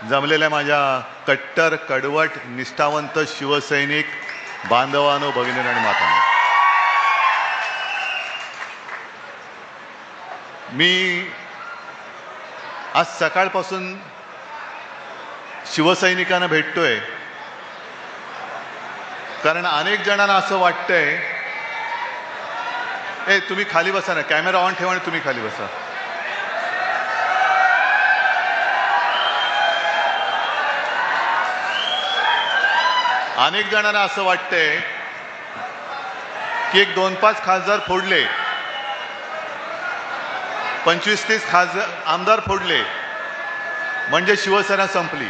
जमलेल्या माझ्या कट्टर कडवट निष्ठावंत शिवसैनिक बांधवांनो, भगिनी आणि मातांनो, मी आज सकाळपासून शिवसैनिकांना भेटतोय, कारण अनेक जणांना असं वाटतंय, तुम्ही खाली बसा ना, कॅमेरा ऑन ठेवा आणि तुम्ही खाली बसा. अनेक जणांना असं वाटतंय की 1-2-5 खासदार फोडले, 25-30 खासदार आमदार फोडले म्हणजे शिवसेना संपली.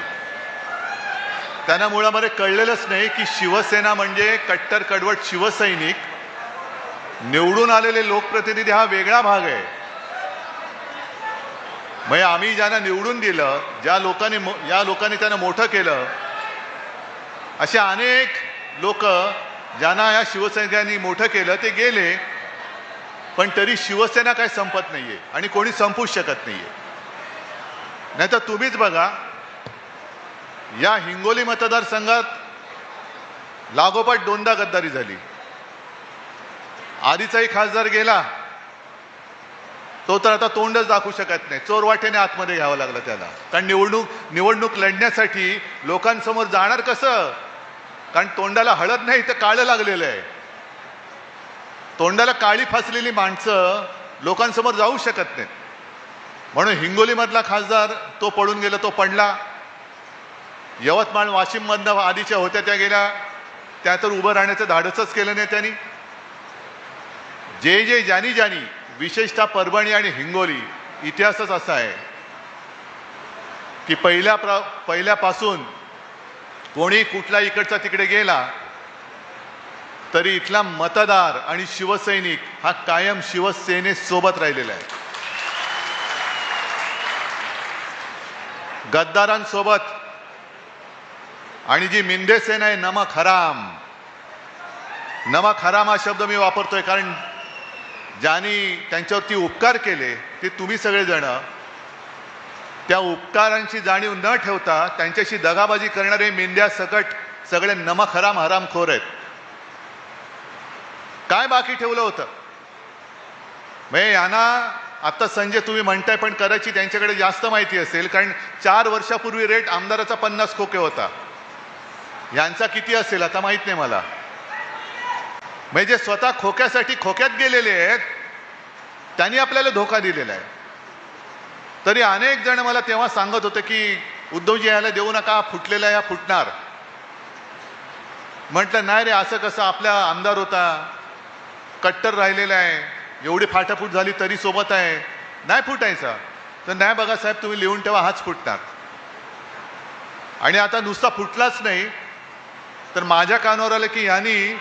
त्यांना मुळामध्ये कळलेलंच नाही की शिवसेना म्हणजे कट्टर कडवट शिवसैनिक, निवडून आलेले लोकप्रतिनिधी हा वेगळा भाग आहे. म्हणजे आम्ही ज्यांना निवडून दिलं, या लोकांनी त्यांना मोठं केलं, असे अनेक लोक ज्यांना या शिवसैनिकांनी मोठं केलं ते गेले, पण तरी शिवसेना काही संपत नाहीये आणि कोणी संपूच शकत नाहीये. नाहीतर तुम्हीच बघा, या हिंगोली मतदारसंघात लागोपाठ 2दा गद्दारी झाली. आधीचाही खासदार गेला, तो तर आता तोंडच दाखवू शकत नाही, चोरवाटेने आतमध्ये घ्यावं लागलं त्याला. कारण निवडणूक लढण्यासाठी लोकांसमोर जाणार कसं? कारण तोंडाला हळद नाही तर काळं लागलेलं आहे. तोंडाला काळी फासलेली माणसं लोकांसमोर जाऊ शकत नाहीत. म्हणून हिंगोलीमधला खासदार तो पडून गेला, तो पडला. यवतमाळ वाशिममधनं आधीच्या होत्या त्या गेल्या, त्या तर उभं राहण्याचं धाडसच केलं नाही त्यांनी. ज्यांनी विशेषतः परभणी आणि हिंगोली, इतिहासच असा आहे की पहिल्यापासून कोणी कुठला इकडचा तिकडे गेला तरी इथला मतदार आणि शिवसैनिक हा कायम शिवसेनेसोबत राहिलेला आहे. गद्दारांसोबत. आणि जी मिंदे सेना आहे, नमक हराम हा शब्द मी वापरतोय, कारण ज्यांनी त्यांच्यावरती उपकार केले ते तुम्ही सगळेजण, त्या उपकारांची जाणीव न ठेवता त्यांच्याशी दगाबाजी करणारे मेंढ्या सकट सगळे नमक हरामखोर आहेत. काय बाकी ठेवलं होतं? म्हणजे यांना आता संजय तुम्ही म्हणताय, पण कदाचित त्यांच्याकडे जास्त माहिती असेल, कारण 4 वर्षापूर्वी रेट आमदाराचा 50 खोके होता. यांचा किती असेल आता माहित नाही मला. म्हणजे स्वतः खोक्यासाठी खोक्यात गेलेले आहेत, त्यांनी आपल्याला धोका दिलेला आहे. तरी अनेक जण मला तेव्हा सांगत होते की उद्धवजी यायला देऊ नका, फुटलेला या फुटणार. म्हटलं नाही रे, असं कसं? आपला आमदार होता, कट्टर राहिलेला आहे, एवढी फाटाफूट झाली तरी सोबत आहे, नाही फुटायचा. तर नाही बघा साहेब, तुम्ही लिहून ठेवा, हाच फुटणार. आणि आता नुसता फुटलाच नाही तर माझ्या कानावर आलं की यांनी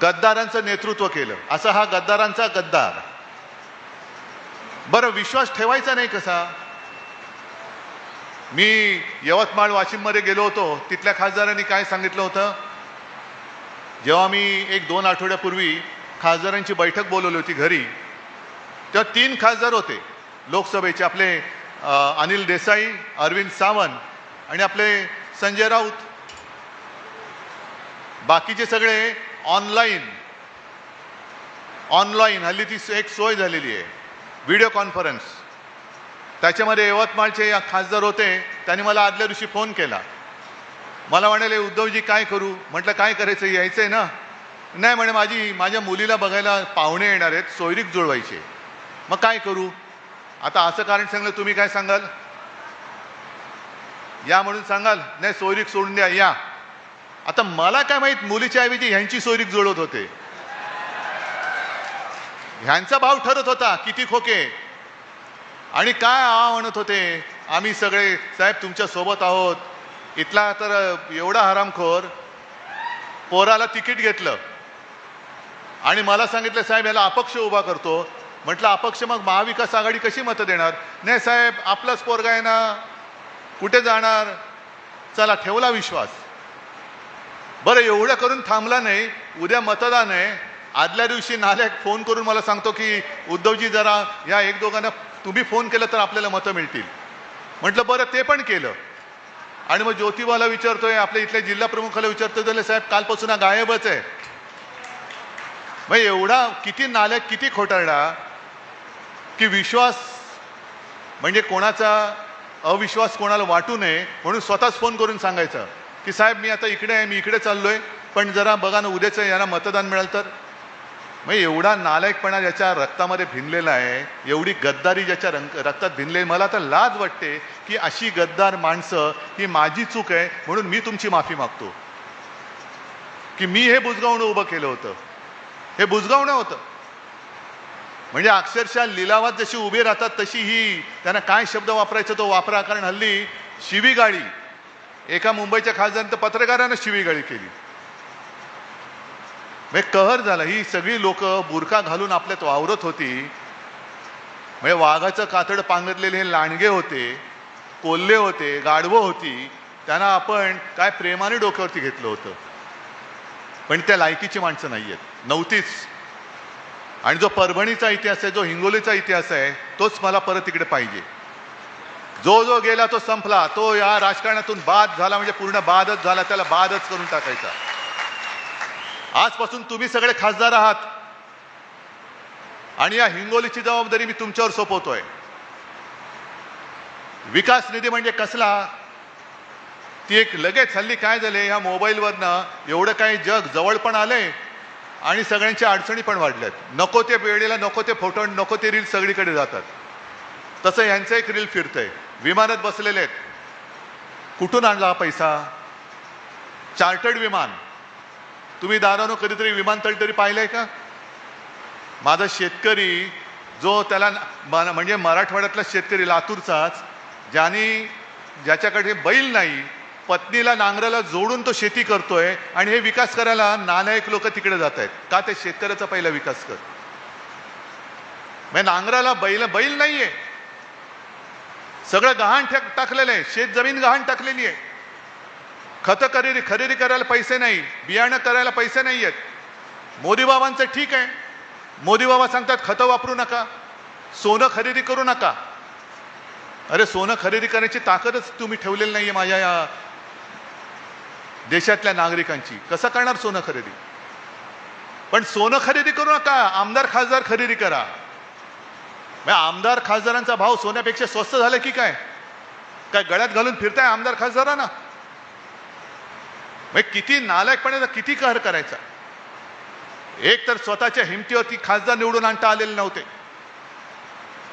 गद्दारांचं नेतृत्व केलं. असा हा गद्दारांचा गद्दार. बरं, विश्वास ठेवायचा नाही कसा? मी यवतमाळ वाशिममध्ये गेलो होतो, तिथल्या खासदारांनी काय सांगितलं होतं? जेव्हा मी 1-2 आठवड्यापूर्वी खासदारांची बैठक बोलवली होती घरी, तेव्हा 3 खासदार होते लोकसभेचे, आपले अनिल देसाई, अरविंद सावंत आणि आपले संजय राऊत. बाकीचे सगळे ऑनलाईन हल्ली ती एक सोय झालेली आहे, व्हिडिओ कॉन्फरन्स. त्याच्यामध्ये यवतमाळचे खासदार होते, त्यांनी मला आदल्या दिवशी फोन केला. मला म्हणाले, उद्धवजी काय करू? म्हटलं काय करायचं, यायचंय ना? नाही म्हणे, माझ्या मुलीला बघायला पाहुणे येणार आहेत, सोयरीक जुळवायचे. मग काय करू? आता असं कारण सांगलं, तुम्ही काय सांगाल? या म्हणून सांगाल? नाही, सोयरीक सोडून द्या, या. आता मला काय माहित, मुलीच्या ऐवजी ह्यांची सोयरीक जुळवत होते. ह्यांचा भाव ठरत होता किती खोके. आणि काय म्हणत होते, आम्ही सगळे साहेब तुमच्या सोबत आहोत. इथला तर एवढा हरामखोर, पोराला तिकीट घेतलं आणि मला सांगितलं, साहेब याला अपक्ष उभा करतो. म्हटलं अपक्ष, मग महाविकास आघाडी कशी मतं देणार? नाही साहेब, आपलाच पोरगा आहे ना, कुठे जाणार? चला, ठेवला विश्वास. बरं, एवढं करून थांबला नाही. उद्या मतदान आहे, आदल्या दिवशी नालायक फोन करून मला सांगतो की उद्धवजी जरा या 1-2 तुम्ही फोन केलं तर आपल्याला मतं मिळतील. म्हटलं बरं ते पण केलं. आणि मग ज्योतिबाला विचारतोय, आपल्या इथल्या जिल्हा प्रमुखाला विचारतोय, तर साहेब कालपासून हा गायबच आहे. मग एवढा किती नालायक, किती खोटारडा, की विश्वास म्हणजे कोणाचा अविश्वास कोणाला वाटू नये म्हणून स्वतःच फोन करून सांगायचं की साहेब मी आता इकडे आहे, मी इकडे चाललोय, पण जरा बघा ना उद्याचं यांना मतदान मिळालं तर. मग एवढा नालायकपणा ज्याच्या रक्तामध्ये भिनलेला आहे, एवढी गद्दारी ज्याच्या रक्तात भिनले, मला तर लाज वाटते की अशी गद्दार माणसं, ही माझी चूक आहे म्हणून मी तुमची माफी मागतो की मी हे बुजगावणं उभं केलं होतं. हे बुजगावणं होतं म्हणजे अक्षरशः लिलावात जशी उभे राहतात तशी ही त्यांना काय शब्द वापरायचा तो वापरा. कारण हल्ली शिवीगाळी, एका मुंबईच्या खासदारानं पत्रकारानं शिवीगाळी केली, म्हणजे कहर झाला. ही सगळी लोक बुरखा घालून आपल्यात वावरत होती, म्हणजे वाघाचं कातड पांघरलेले हे लांडगे होते, कोल्हे होते, गाढवं होती, त्यांना आपण काय प्रेमाने डोक्यावरती घेतलं होतं. पण त्या लायकीची माणसं नाहीयेत, नव्हतीच. आणि जो परभणीचा इतिहास आहे, जो हिंगोलीचा इतिहास आहे, तोच मला परत इकडे पाहिजे. जो जो गेला तो संपला, तो या राजकारणातून बाद झाला म्हणजे पूर्ण बादच झाला, त्याला बादच करून टाकायचा. आजपासून तुम्ही सगळे खासदार आहात आणि या हिंगोलीची जबाबदारी मी तुमच्यावर सोपवतोय. विकास निधी म्हणजे कसला, ती एक लगेच हल्ली काय झाले, ह्या मोबाईलवरनं एवढं काही जग जवळ पण आलंय आणि सगळ्यांच्या अडचणी पण वाढल्यात. नको ते वेळेला नको ते फोटो, नको ते रील सगळीकडे जातात. तसं यांचं एक रील फिरतंय, विमानात बसलेले आहेत. कुठून आणला हा पैसा? चार्टर्ड विमान. तुम्ही दारानो कधीतरी विमानतळ तरी पाहिलंय का? माझा शेतकरी जो त्याला म्हणजे मराठवाड्यातला शेतकरी लातूरचाच, ज्याच्याकडे बैल नाही, पत्नीला नांगराला जोडून तो शेती करतोय आणि हे विकास करायला नालायक लोक तिकडे जात आहेत. का? ते शेतकऱ्याचा पहिला विकास कर. म्हणजे नांगराला बैल नाहीये, सगळं गहाण टाकलेलं आहे, शेत जमीन गहाण टाकलेली आहे. खतं खरेदी करायला पैसे नाही, बियाणं करायला पैसे नाही आहेत. मोदी बाबांचं ठीक आहे, मोदी बाबा सांगतात खतं वापरू नका, सोनं खरेदी करू नका. अरे सोनं खरेदी करण्याची ताकदच तुम्ही ठेवलेली नाहीये माझ्या या देशातल्या नागरिकांची. कसं करणार सोनं खरेदी? पण सोनं खरेदी करू नका, आमदार खासदार खरेदी करा. आमदार खासदारांचा भाव सोन्यापेक्षा स्वस्त झाला की काय? काय गळ्यात घालून फिरताय आमदार खासदारांना? किती नालायकपणे, किती कहर करायचा. एक तर स्वतःच्या हिमतीवरती खासदार निवडून आणता आलेले नव्हते.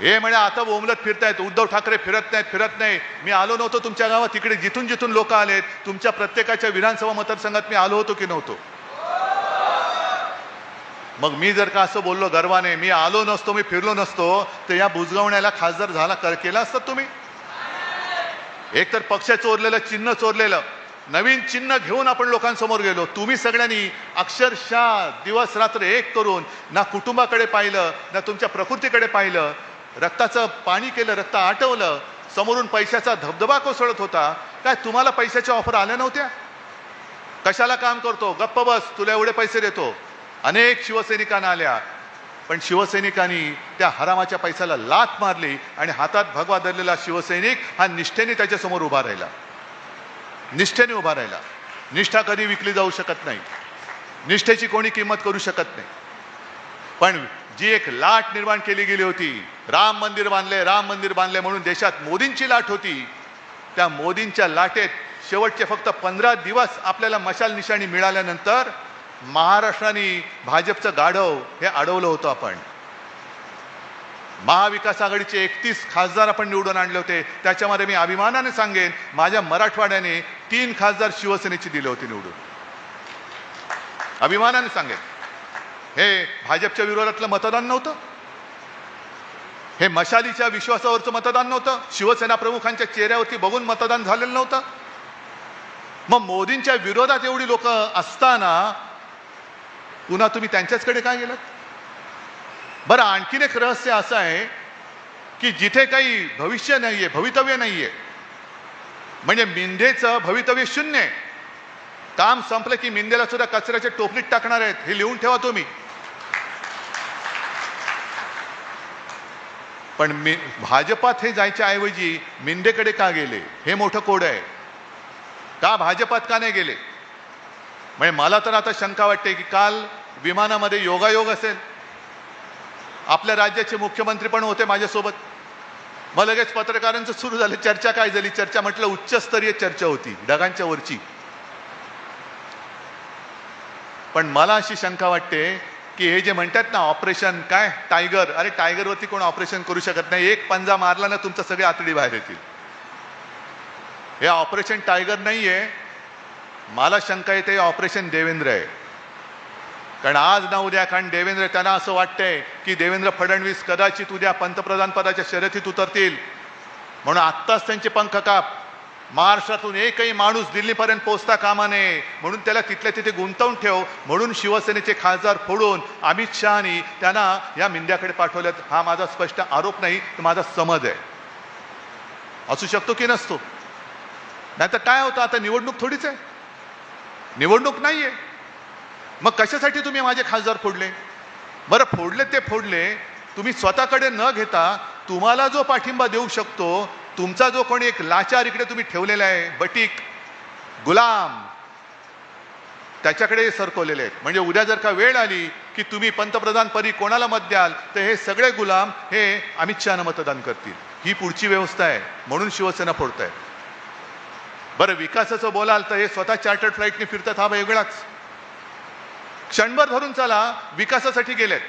हे म्हणे आता बोंबलत फिरतायत, उद्धव ठाकरे फिरत नाही. मी आलो नव्हतो तुमच्या गावात, तिकडे जिथून जिथून लोक आलेत, तुमच्या प्रत्येकाच्या विधानसभा मतदारसंघात मी आलो होतो की नव्हतो? मग मी जर का असं बोललो गर्वाने, मी आलो नसतो, मी फिरलो नसतो, तर या बुजगावण्याला खासदार केला असतात तुम्ही? एक तर पक्ष चोरलेलं, चिन्ह चोरलेलं, नवीन चिन्ह घेऊन आपण लोकांसमोर गेलो. तुम्ही सगळ्यांनी अक्षरशः दिवस रात्र एक करून ना कुटुंबाकडे पाहिलं, ना तुमच्या प्रकृतीकडे पाहिलं, रक्ताचं पाणी केलं, रक्त आटवलं, समोरून पैशाचा धबधबा कोसळत होता. काय तुम्हाला पैशाच्या ऑफर आल्या नव्हत्या? कशाला काम करतो, गप्प बस, तुला एवढे पैसे देतो. अनेक शिवसैनिकांना आल्या, पण शिवसैनिकांनी त्या हरामाच्या पैशाला लाथ मारली आणि हातात भगवा धरलेला शिवसैनिक हा निष्ठेने त्याच्यासमोर उभा राहिला. निष्ठेने उभा राहिला. निष्ठा कधी विकली जाऊ शकत नाही, निष्ठेची कोणी किंमत करू शकत नाही. पण जी एक लाट निर्माण केली गेली होती, राम मंदिर बांधले म्हणून देशात मोदींची लाट होती, त्या मोदींच्या लाटेत शेवटचे फक्त 15 दिवस आपल्याला मशाल निशाणी मिळाल्यानंतर महाराष्ट्राने भाजपचं गाढव हे अडवलं होतं. आपण महाविकास आघाडीचे 31 खासदार आपण निवडून आणले होते. त्याच्यामध्ये मी अभिमानाने सांगेन, माझ्या मराठवाड्याने 3 खासदार शिवसेनेची दिले होते निवडून. अभिमानाने सांगेन. हे भाजपच्या विरोधातलं मतदान नव्हतं, हे मशालीच्या विश्वासावरचं मतदान नव्हतं, शिवसेना प्रमुखांच्या चेहऱ्यावरती बघून मतदान झालेलं नव्हतं. मग मोदींच्या विरोधात एवढी लोक असताना पुन्हा तुम्ही त्यांच्याचकडे काय गेलात? बरं, आणखीन एक रहस्य असं आहे की जिथे काही भविष्य नाहीये, भवितव्य नाहीये, म्हणजे मिंदेचं भवितव्य शून्य आहे. काम संपलं की मिंदेला सुद्धा कचऱ्याच्या टोपलीत टाकणार आहेत, हे लिहून ठेवा तुम्ही. पण भाजपात हे जायच्या ऐवजी मिंदेकडे का गेले हे मोठं कोड आहे. का भाजपात का नाही गेले? म्हणजे मला तर आता शंका वाटते की काल विमानामध्ये योगायोग असेल, आपल्या राज्याचे मुख्यमंत्री पण होते माझ्यासोबत. मग लगेच पत्रकारांचं सुरू झालं, चर्चा काय झाली? चर्चा म्हटलं उच्चस्तरीय चर्चा होती, ढगांच्या वरची. पण मला अशी शंका वाटते की हे जे म्हणतात ना ऑपरेशन काय टायगर, अरे टायगरवरती कोण ऑपरेशन करू शकत नाही. एक पंजा मारला ना तुमचं सगळे आतडी बाहेर येतील. हे ऑपरेशन टायगर नाहीये. मला शंका येते ऑपरेशन देवेंद्र आहे. कारण आज ना उद्या, कारण देवेंद्र, त्यांना असं वाटतंय की देवेंद्र फडणवीस कदाचित उद्या पंतप्रधान पदाच्या शर्यतीत उतरतील, म्हणून आत्ताच त्यांचे पंख काप. महाराष्ट्रातून एकही माणूस दिल्लीपर्यंत पोहोचता कामा नये म्हणून त्याला तिथल्या तिथे गुंतवून ठेव, म्हणून शिवसेनेचे खासदार फोडून अमित शहानी त्यांना या मिंद्याकडे पाठवल्यात. हा माझा स्पष्ट आरोप नाही, तर माझा समज आहे. असू शकतो की नसतो. नाहीतर काय होतं, आता निवडणूक थोडीच आहे, निवडणूक नाहीये. मग कशासाठी तुम्ही माझे खासदार फोडले? बरं फोडले ते फोडले, तुम्ही स्वतःकडे न घेता तुम्हाला जो पाठिंबा देऊ शकतो, तुमचा जो कोणी एक लाचार इकडे तुम्ही ठेवलेला आहे, बटीक गुलाम, त्याच्याकडे सरकवलेले आहेत. म्हणजे उद्या जर का वेळ आली की तुम्ही पंतप्रधान पदी कोणाला मत द्याल, तर हे सगळे गुलाम हे अमित शहाना मतदान करतील. ही पुढची व्यवस्था आहे, म्हणून शिवसेना फोडताय. बरं विकासाचं बोलाल तर हे स्वतः चार्टर्ड फ्लाईटने फिरतात, हा वेगळाच. क्षणभर धरून चला, विकासासाठी गेलेत.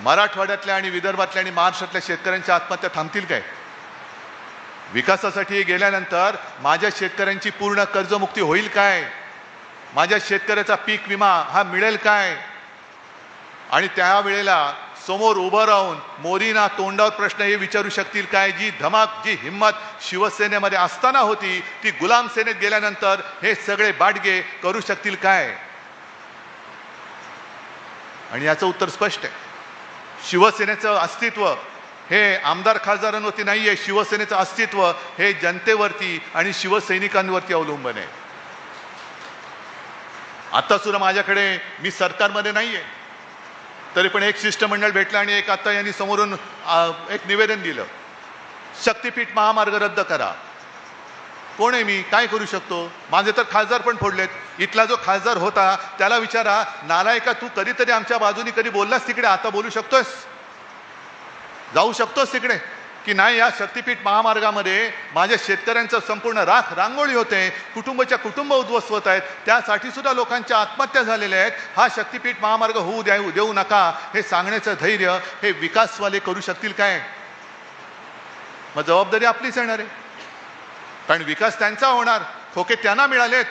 मराठवाड्यातल्या आणि विदर्भातल्या आणि महाराष्ट्रातल्या शेतकऱ्यांच्या आत्महत्या थांबतील काय? विकासासाठी गेल्यानंतर माझ्या शेतकऱ्यांची पूर्ण कर्जमुक्ती होईल काय? माझ्या शेतकऱ्याचा पीक विमा हा मिळेल काय? आणि त्यावेळेला समोर उभं राहून मोदींना तोंडावर प्रश्न हे विचारू शकतील काय? जी धमाक, जी हिम्मत शिवसेनेमध्ये असताना होती, ती गुलाम सेनेत गेल्यानंतर हे सगळे बाडगे करू शकतील काय? आणि याचं उत्तर स्पष्ट आहे. शिवसेनेचं अस्तित्व हे आमदार खासदारांवरती नाहीये. शिवसेनेचं अस्तित्व हे जनतेवरती आणि शिवसैनिकांवरती अवलंबून आहे. आता सुद्धा माझ्याकडे, मी सरकारमध्ये नाहीये, तरी पण एक शिष्टमंडळ भेटलं आणि एक आता यांनी समोरून एक निवेदन दिलं, शक्तीपीठ महामार्ग रद्द करा. कोण आहे मी? काय करू शकतो? माझे तर खासदार पण फोडलेत. इथला जो खासदार होता त्याला विचारा, नालायका तू कधीतरी आमच्या बाजूनी कधी बोललास तिकडे? आता बोलू शकतोस? जाऊ शकतोस तिकडे की नाही? या शक्तीपीठ महामार्गामध्ये माझ्या शेतकऱ्यांचं संपूर्ण रांगोळी होते, कुटुंबाच्या कुटुंब उद्ध्वस्त होत आहेत, त्यासाठी सुद्धा लोकांच्या आत्महत्या झालेल्या आहेत. हा शक्तीपीठ महामार्ग होऊ देऊ नका हे सांगण्याचं धैर्य हे विकासवाले करू शकतील काय? मग जबाबदारी आपलीच येणार आहे. कारण विकास त्यांचा होणार, खोके त्यांना मिळालेत.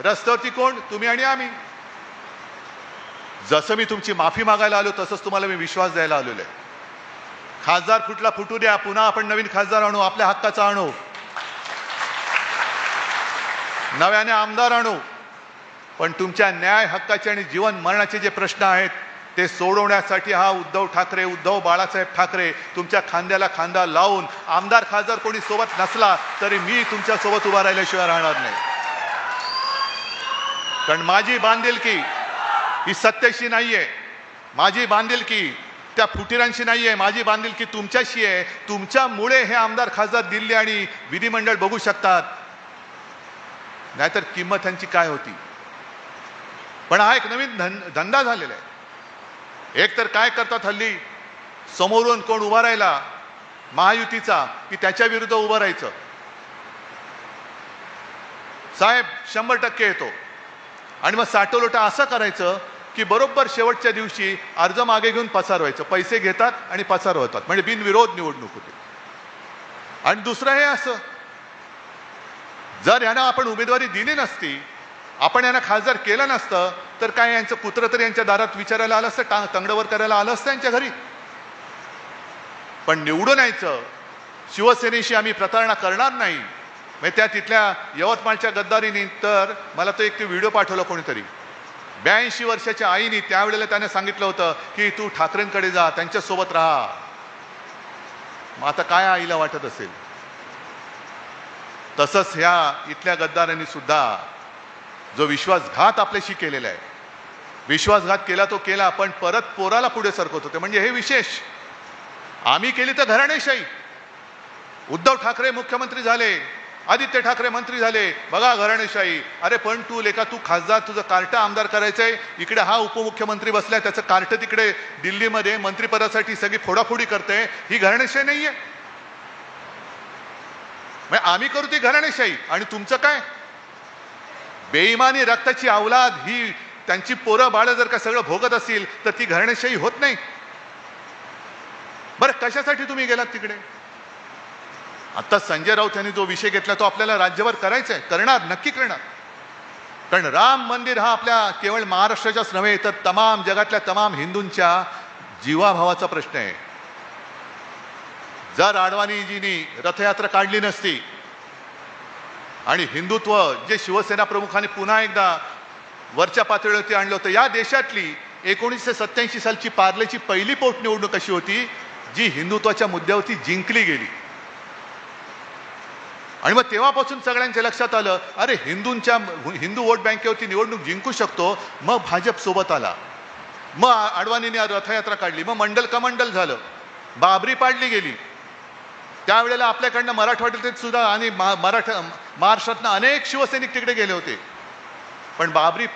रस्त्यावरती कोण? तुम्ही आणि आम्ही. जसं मी तुमची माफी मागायला आलो तसंच तुम्हाला मी विश्वास द्यायला आलेलो आहे. खासदार फुटला फुटू द्या, पुन्हा आपण नवीन खासदार आणू, आपल्या हक्काचा आणू, नव्याने आमदार आणू. पण तुमच्या न्याय हक्काचे आणि जीवन मरणाचे जे प्रश्न आहेत ते सोडवण्यासाठी हा उद्धव ठाकरे, उद्धव बाळासाहेब ठाकरे तुमच्या खांद्याला खांदा लावून, आमदार खासदार कोणी सोबत नसला तरी मी तुमच्या सोबत उभा राहिल्याशिवाय राहणार नाही. कारण माझी बांधिलकी ही सत्तेशी नाहीये, माझी बांधिलकी त्या फुटीरांशी नाहीये, माझी बांधिलकी तुमच्याशी आहे. तुमच्यामुळे हे आमदार खासदार दिल्ली आणि विधिमंडळ बघू शकतात, नाहीतर किंमत त्यांची काय होती. पण हा एक नवीन धंदा झालेला आहे. एक तर काय करतात हल्ली, समोरून कोण उभा राहिला महायुतीचा की त्याच्या विरुद्ध उभं राहायचं. साहेब 100% येतो आणि मग साठवलोटा असं करायचं की बरोबर शेवटच्या दिवशी अर्ज मागे घेऊन पसारवायचं. पैसे घेतात आणि पसारवतात, म्हणजे बिनविरोध निवडणूक होते. आणि दुसरं हे असं, जर यांना आपण उमेदवारी दिली नसती, आपण यांना खासदार केलं नसतं, तर काय यांचं कुत्र तरी यांच्या दारात विचारायला आलं असतं, तंगडवर करायला आलं असतं यांच्या घरी. पण निवडून यायचं, शिवसेनेशी आम्ही प्रतारणा करणार नाही. म्हणजे त्या तिथल्या यवतमाळच्या गद्दारीने तर मला तो एक व्हिडिओ पाठवला कोणीतरी. 82 वर्षाच्या आईनी त्यावेळेला त्याने सांगितलं होतं की तू ठाकरेंकडे जा, त्यांच्यासोबत राहा. मग आता काय आईला वाटत असेल? तसंच ह्या इथल्या गद्दारांनी सुद्धा जो विश्वासघात आपल्याशी केलेला आहे, विश्वासघात केला तो केला, पण परत पोराला पुढे सरकवत होते. म्हणजे हे विशेष. आम्ही केली तर घराणेशाही. उद्धव ठाकरे मुख्यमंत्री झाले, आदित्य ठाकरे मंत्री झाले, बघा घराणेशाही. अरे पण तू लेका, तू खासदार, तुझं कार्ट आमदार करायचंय, इकडे हा उपमुख्यमंत्री बसलाय, त्याचं कार्ट तिकडे दिल्लीमध्ये मंत्रिपदासाठी सगळी फोडाफोडी करते. ही घराणेशाही नाहीये. आम्ही करू ती घराणेशाही आणि तुमचं काय? बेईमानी रक्ताची औलाद ही त्यांची पोरं बाळ जर का सगळं भोगत असतील तर ती घराणेशाही होत नाही. बरं, कशासाठी तुम्ही गेलात तिकडे? आता संजय राऊत यांनी जो विषय घेतला तो आपल्याला राज्यभर करायचा आहे, करणार, नक्की करणार. कारण राम मंदिर हा आपल्या केवळ महाराष्ट्राच्याच नव्हे तर तमाम जगातल्या तमाम हिंदूंच्या जीवाभावाचा प्रश्न आहे. जर अडवाणीजींनी रथयात्रा काढली नसती आणि हिंदुत्व जे शिवसेना प्रमुखांनी पुन्हा एकदा वरच्या पातळीवरती आणलं होतं, या देशातली 1987 सालची पार्लेची पहिली पोटनिवडणूक अशी होती जी हिंदुत्वाच्या मुद्द्यावरती जिंकली गेली. आणि मग तेव्हापासून सगळ्यांच्या लक्षात आलं, अरे हिंदू वोट बँकेवरती निवडणूक जिंकू शकतो. मग भाजप सोबत आला, मग अडवाणींनी रथयात्रा काढली, मग मंडल कमंडल झालं, बाबरी पाडली गेली. त्यावेळेला आपल्याकडनं मराठवाड्यात सुद्धा आणि महाराष्ट्रातनं अनेक शिवसैनिक तिकडे गेले होते. पण बाबरी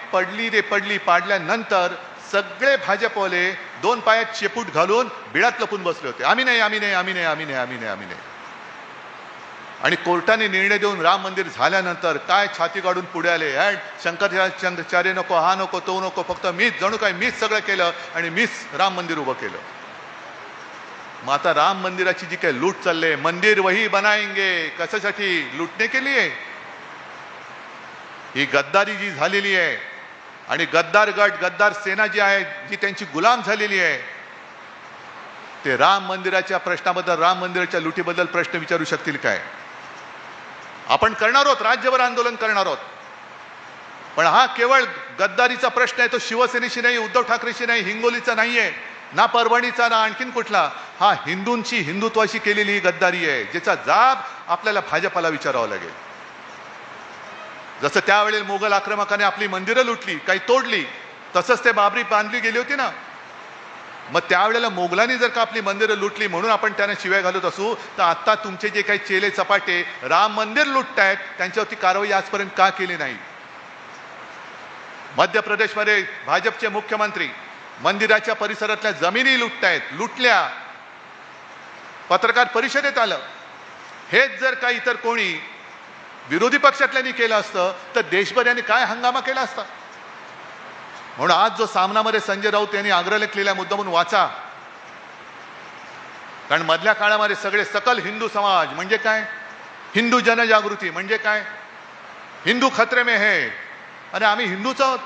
पाडल्यानंतर सगळे भाजपवाले 2 पायात शेपूट घालून बिळात लपून बसले होते. आम्ही नाही, आम्ही नाही, आम्ही नाही, आम्ही नाही, आम्ही नाही, आम्ही नाही. आणि कोर्टाने निर्णय देऊन राम मंदिर झाल्यानंतर काय छाती काढून पुढे आले, शंकराचार्य नको, हा नको, तो नको, फक्त मीच, जणू काय मीच सगळं केलं आणि मीच राम मंदिर उभं केलं. मग आता राम मंदिराची जी काही लूट चालले, मंदिर वही बनाएंगे, कशासाठी? लूटने के लिए. ही गद्दारी जी झालेली आहे आणि गद्दार गट, गद्दार सेना जी आहे, जी त्यांची गुलाम झालेली आहे, ते राम मंदिराच्या प्रश्नाबद्दल, राम मंदिराच्या लुटीबद्दल प्रश्न विचारू शकतील काय? आपण करणार आहोत, राज्यभर आंदोलन करणार आहोत. पण हा केवळ गद्दारीचा प्रश्न आहे, तो शिवसेनेशी नाही, उद्धव ठाकरेशी नाही, हिंगोलीचा नाहीये, ना परभणीचा, ना आणखीन कुठला. हा हिंदूंची, हिंदुत्वाशी केलेली ही गद्दारी आहे, ज्याचा जाब आपल्याला भाजपाला विचारावा लागेल. जसं त्यावेळेला मोगल आक्रमकाने आपली मंदिरं लुटली, काही तोडली, तसंच ते बाबरी बांधली गेली होती ना. मग त्यावेळेला मोगलांनी जर का आपली मंदिरं लुटली म्हणून आपण त्यांना शिव्या घालत असू, तर आता तुमचे जे काही चेले चपाटे राम मंदिर लुटतायत त्यांच्यावरती कारवाई आजपर्यंत का केली नाही? मध्य प्रदेशमध्ये भाजपचे मुख्यमंत्री मंदिराच्या परिसरातल्या जमिनी लुटल्या, पत्रकार परिषदेत आलं. हेच जर का इतर कोणी विरोधी पक्षातल्यांनी केलं असतं तर देशभर यांनी काय हंगामा केला असता. म्हणून आज जो सामनामध्ये संजय राऊत यांनी आग्रह केलेला मुद्दा म्हणून वाचा. कारण मधल्या काळामध्ये सगळे सकल हिंदू समाज म्हणजे काय, हिंदू जनजागृती म्हणजे काय, हिंदू खतरे में है, अरे आम्ही हिंदूच आहोत.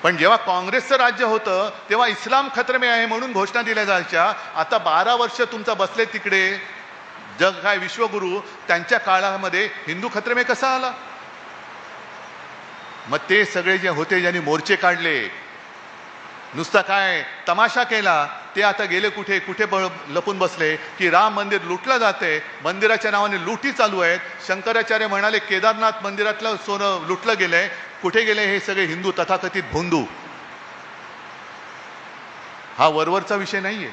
पण जेव्हा काँग्रेसचं राज्य होतं तेव्हा इस्लाम खतरे में आहे म्हणून घोषणा दिल्या जायच्या. आता 12 वर्ष तुमचा बसले तिकडे जग काय विश्वगुरु, त्यांच्या काळामध्ये हिंदू खतरे में कसा आला? मग ते सगळे जे होते ज्यांनी मोर्चे काढले, नुसता काय तमाशा केला, ते आता गेले कुठे लपून बसले की राम मंदिर लुटलं जाते, मंदिराच्या नावाने लुटी चालू आहेत. शंकराचार्य म्हणाले केदारनाथ मंदिरातलं सोनं लुटलं गेलंय. कुठे गेले हे सगळे हिंदू तथाकथित भोंदू? हा वरवरचा विषय नाहीये.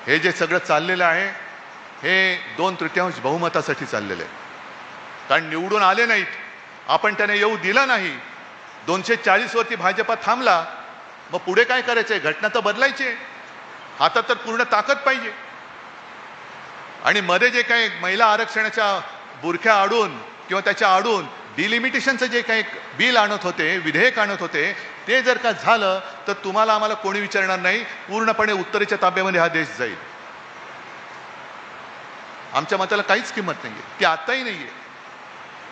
हे जे सगळं चाललेलं आहे हे 2/3 बहुमतासाठी चाललेलं आहे. कारण निवडून आले नाहीत, आपण त्यांना येऊ दिलं नाही, 240 वरती भाजपा थांबला. मग पुढे काय करायचंय? घटना तर बदलायची आहे, हातात तर पूर्ण ताकद पाहिजे. आणि मध्ये जे काही महिला आरक्षणाच्या बुरख्या आडून किंवा त्याच्या आडून डिलिमिटेशनचं जे काही बिल आणत होते, विधेयक आणत होते, ते जर का झालं तर तुम्हाला आम्हाला कोणी विचारणार नाही, पूर्णपणे उत्तरेच्या ताब्यामध्ये हा देश जाईल. आमच्या मताला काहीच किंमत नाहीये, ती आताही नाहीये.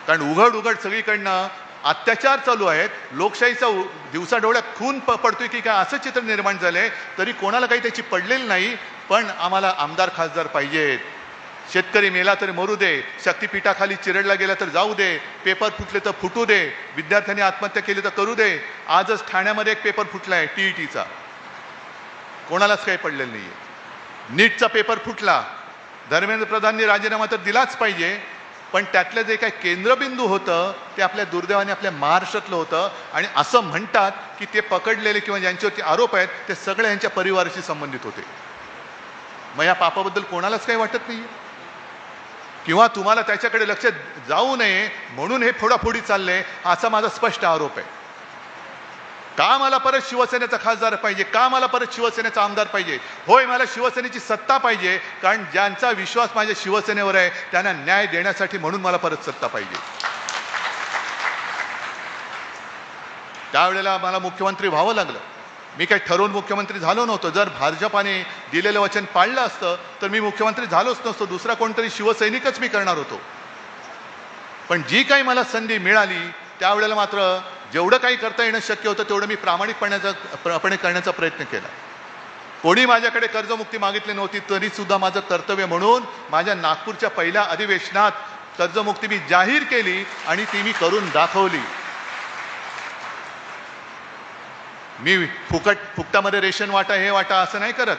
कारण उघड सगळीकडनं अत्याचार चालू आहेत, लोकशाहीचा दिवसाढवळ्यात खून पडतोय की काय असं चित्र निर्माण झालंय. तरी कोणाला काही त्याची पडलेली नाही. पण आम्हाला आमदार खासदार पाहिजेत. शेतकरी मेला तरी मरू दे, शक्तीपीठाखाली चिरडला गेला तर जाऊ दे, पेपर फुटले तर फुटू दे, विद्यार्थ्यांनी आत्महत्या केली तर करू दे. आजच ठाण्यामध्ये एक पेपर फुटलाय TETचा, कोणालाच काही पडलेलं नाहीये. नीटचा पेपर फुटला, धर्मेंद्र प्रधाननी राजीनामा तर दिलाच पाहिजे, पण त्यातलं जे काही केंद्रबिंदू होतं ते आपल्या दुर्दैवाने आपल्या महाराष्ट्रातलं होतं. आणि असं म्हणतात की ते पकडलेले किंवा ज्यांच्यावरती आरोप आहेत ते सगळे यांच्या परिवाराशी संबंधित होते. मग या पापाबद्दल कोणालाच काही वाटत नाहीये? किंवा तुम्हाला त्याच्याकडे लक्ष जाऊ नये म्हणून हे फोडाफोडी चाललंय, असा माझा स्पष्ट आरोप आहे. का मला परत शिवसेनेचा खासदार पाहिजे? का मला परत शिवसेनेचा आमदार पाहिजे? होय, मला शिवसेनेची सत्ता पाहिजे, कारण ज्यांचा विश्वास माझ्या शिवसेनेवर आहे त्यांना न्याय देण्यासाठी, म्हणून मला परत सत्ता पाहिजे. त्यावेळेला मला मुख्यमंत्री व्हावं लागलं. मी काही ठरवून मुख्यमंत्री झालो नव्हतो. जर भाजपाने दिलेलं वचन पाळलं असतं तर मी मुख्यमंत्री झालोच नसतो. दुसरा कोणतरी शिवसैनिकच मी करणार होतो. पण जी काही मला संधी मिळाली त्यावेळेला मात्र जेवढं काही करता येणं शक्य होतं तेवढं मी प्रामाणिकपणे करण्याचा प्रयत्न केला. कोणी माझ्याकडे कर्जमुक्ती मागितली नव्हती, तरी सुद्धा माझं कर्तव्य म्हणून माझ्या नागपूरच्या पहिल्या अधिवेशनात कर्जमुक्ती मी जाहीर केली आणि ती मी करून दाखवली. मी फुकटामध्ये रेशन वाटा हे वाटा असं नाही करत,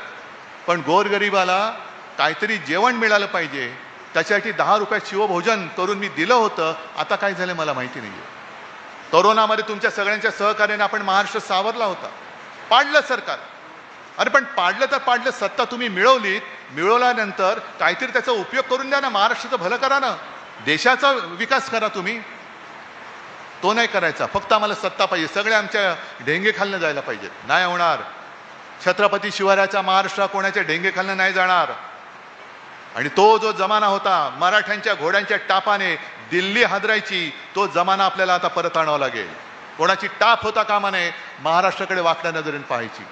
पण गोरगरिबाला काहीतरी जेवण मिळालं पाहिजे त्याच्यासाठी 10 रुपयात शिवभोजन करून मी दिलं होतं. आता काय झालं मला माहिती नाहीये. कोरोनामध्ये तुमच्या सगळ्यांच्या सहकार्याने आपण महाराष्ट्र सावरला होता. पाडलं सरकार. अरे पण पाडलं तर पाडलं, सत्ता तुम्ही मिळवलीत, मिळवल्यानंतर काहीतरी त्याचा उपयोग करून द्या ना. महाराष्ट्राचं भलं करा ना, देशाचा विकास करा तुम्ही. तो नाही करायचा. फक्त आम्हाला सत्ता पाहिजे, सगळे आमच्या ढेंगे खालनं जायला पाहिजेत. नाही होणार. छत्रपती शिवरायाचा महाराष्ट्र कोणाच्या ढेंगे खालनं नाही जाणार. आणि तो जो जमाना होता मराठ्यांच्या घोड्यांच्या टापाने दिल्ली हादरायची, तो जमाना आपल्याला आता परत आणावा लागेल. कोणाची टाप होता कामा नये, महाराष्ट्राकडे वाकड्या नजरेने पाहायची.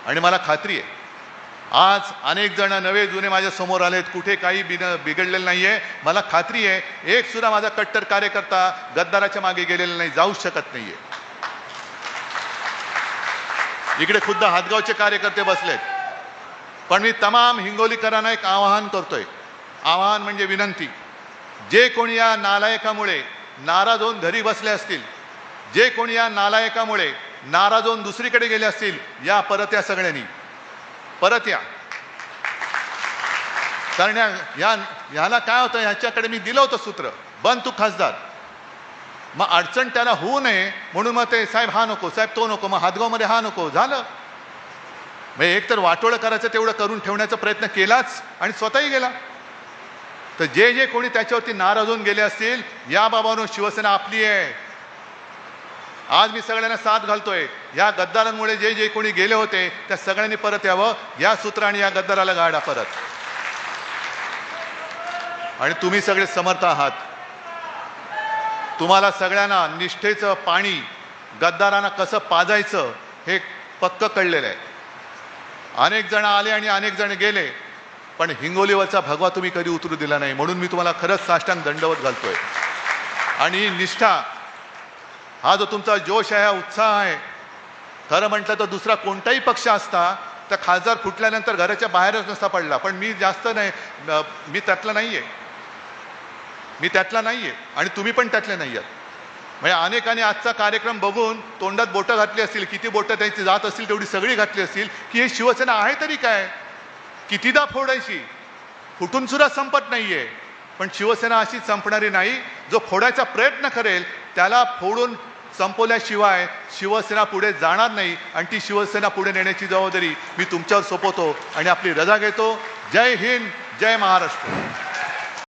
आणि मला खात्री आहे आज अनेक जण नवे जुने माझ्या समोर आलेत, कुठे काही बिघडलेलं नाहीये. मला खात्री आहे एक सुद्धा माझा कट्टर कार्यकर्ता गद्दाराच्या मागे गेलेला नाही, जाऊ शकत नाहीये. इकडे खुद्द हातगावचे कार्यकर्ते बसलेत. पण मी तमाम हिंगोलीकरांना एक आवाहन करतोय. आवाहन म्हणजे विनंती. जे कोणी या नालायकामुळे नाराज होऊन घरी बसले असतील, जे कोणी या नालायकामुळे नाराज होऊन दुसरीकडे गेले असतील, या परत या सगळ्यांनी परत या. कारण ह्याला काय होतं, ह्याच्याकडे मी दिलं होतं सूत्र, बन तू खासदार. मग अडचण त्याला होऊ नये म्हणून मग ते साहेब हा नको, साहेब तो नको, मग हातगावमध्ये हा नको, झालं. मग एक तर वाटोळं करायचं तेवढं करून ठेवण्याचा प्रयत्न केलाच आणि स्वतःही गेला. तर जे जे कोणी त्याच्यावरती नाराज होऊन गेले असतील, या बाबांनो शिवसेना आपली आहे. आज मी सगळ्यांना साथ घालतोय. या गद्दारांमुळे जे जे कोणी गेले होते त्या सगळ्यांनी परत यावं. या सूत्राने या गद्दाराला गाडा परत. आणि तुम्ही सगळे समर्थ आहात. तुम्हाला सगळ्यांना निष्ठेचं पाणी गद्दारांना कसं पाजायचं हे पक्क कळलेलं आहे. अनेक जण आले आणि अनेक जण गेले, पण हिंगोलीवरचा भगवा तुम्ही कधी उतरू दिला नाही. म्हणून मी तुम्हाला खरंच साष्टांग दंडवत घालतोय. आणि निष्ठा हा जो तुमचा जोश आहे, हा उत्साह आहे, खरं म्हटलं तर दुसरा कोणताही पक्ष असता तर खासदार फुटल्यानंतर घराच्या बाहेरच नसता पडला. पण मी जास्त नाही, मी त्यातला नाहीये. मी त्यातला नाहीये आणि तुम्ही पण त्यातले नाही आहात. म्हणजे अनेकांनी आजचा कार्यक्रम बघून तोंडात बोटं घातली असतील, किती बोटं त्यांची जात असतील तेवढी सगळी घातली असतील की हे शिवसेना आहे तरी काय, कितीदा फोडायची, फुटून सुद्धा संपत नाहीये. पण शिवसेना अशी संपणारी नाही. जो फोडायचा प्रयत्न करेल त्याला फोडून संपवल्याशिवाय शिवसेना पुढे जाणार नाही. आणि ती शिवसेना पुढे नेण्याची जबाबदारी मी तुमच्यावर सोपवतो आणि आपली रजा घेतो. जय हिंद, जय महाराष्ट्र.